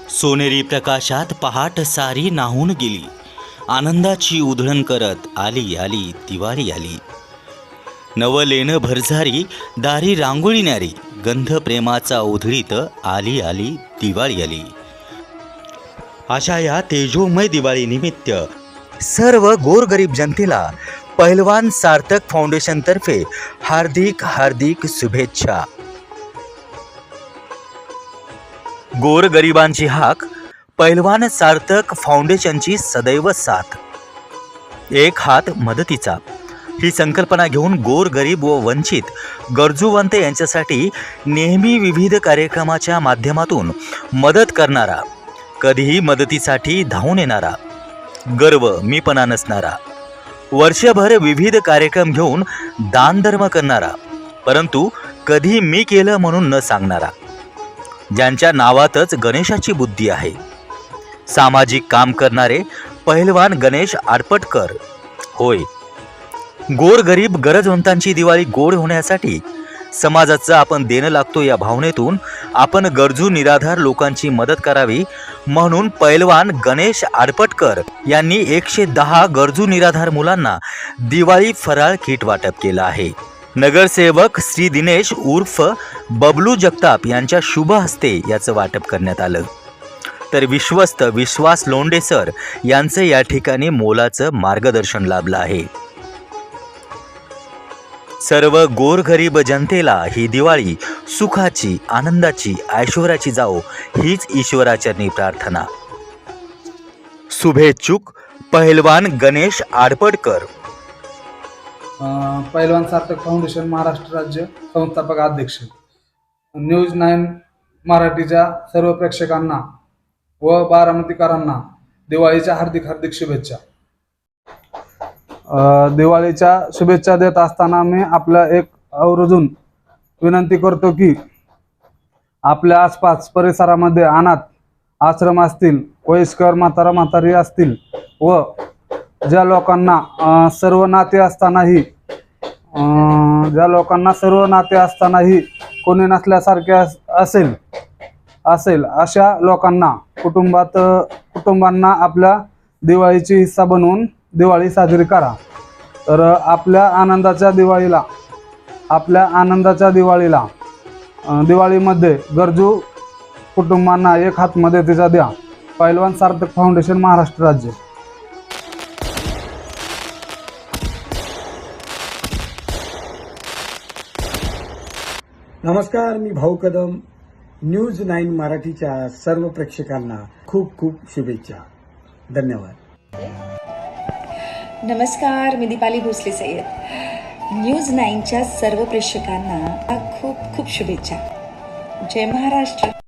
सोनेरी प्रकाशात पहाट सारी नाहून गेली, आनंदाची उधळण करत आली आली दिवाळी आली. नवलेन भरझारी दारी रांगोळी न्यारी, गंध प्रेमाचा उधळीत आली आली दिवाळी आली. अशा या तेजोमय दिवाळी निमित्त सर्व गोरगरीब जनतेला पहिलवान सार्थक फाउंडेशन तर्फे हार्दिक हार्दिक शुभेच्छा. गोरगरिबांची हाक, पहिलवान सार्थक फाउंडेशनची सदैव साथ. एक हात मदतीचा ही संकल्पना घेऊन गोरगरीब व वंचित गरजूवंत यांच्यासाठी नेहमी विविध कार्यक्रमाच्या माध्यमातून मदत करणारा, कधीही मदतीसाठी धावून येणारा, गर्व मीपणा नसणारा, वर्षभर विविध कार्यक्रम घेऊन दानधर्म करणारा, परंतु कधी मी केलं म्हणून न सांगणारा, ज्यांच्या नावातच गणेशाची बुद्धी आहे, सामाजिक काम करणारे पहिलवान गणेश आडपटकर. होय, गोरगरीब गरजवंतांची दिवाळी गोड होण्यासाठी समाजाचं आपण देणं लागतो या भावनेतून आपण गरजू निराधार लोकांची मदत करावी म्हणून पहिलवान गणेश आडपटकर यांनी 110 गरजू निराधार मुलांना दिवाळी फराळ किट वाटप केलं आहे. नगरसेवक श्री दिनेश उर्फ बबलू जगताप यांच्या शुभ हस्ते याचं वाटप करण्यात आलं. तर विश्वस्त विश्वास लोंढे सर यांचं या ठिकाणी मोलाचं मार्गदर्शन लाभलं आहे. सर्व गोरगरीब जनतेला ही दिवाळी सुखाची, आनंदाची, ऐश्वर्याची जाओ हीच ईश्वराचरणी प्रार्थना. शुभेच्छुक पहिलवान गणेश आडपटकर. पहिलवान सार्थक फाउंडेशन महाराष्ट्र राज्य संस्थापक अध्यक्ष. न्यूज 9 मराठीच्या सर्व प्रेक्षकांना व बारामतीकरांना दिवाळीच्या हार्दिक हार्दिक शुभेच्छा. दिवाळीच्या शुभेच्छा देत असताना मी आपल्या एक आवर्जून विनंती करतो की आपल्या आसपास परिसरामध्ये अनाथ आश्रम असतील, वयस्कर म्हातारा म्हातारी असतील व ज्या लोकांना सर्व नाते असतानाही कोणी नसल्यासारखे असेल अशा लोकांना कुटुंबांना आपल्या दिवाळीची हिस्सा बनवून दिवाळी साजरी करा. तर आपल्या आनंदाच्या दिवाळीला दिवाळीमध्ये गरजू कुटुंबांना एक हात मदतीचा द्या. पहिलवान सार्थक फाउंडेशन महाराष्ट्र राज्य. नमस्कार, मी भाऊ कदम. न्यूज 9 मराठीच्या सर्व प्रेक्षकांना खूप खूप शुभेच्छा. धन्यवाद. नमस्कार, मी दीपाली भोसले सय्यद. न्यूज 9च्या सर्व प्रेक्षकांना खूप खूप शुभेच्छा. जय महाराष्ट्र.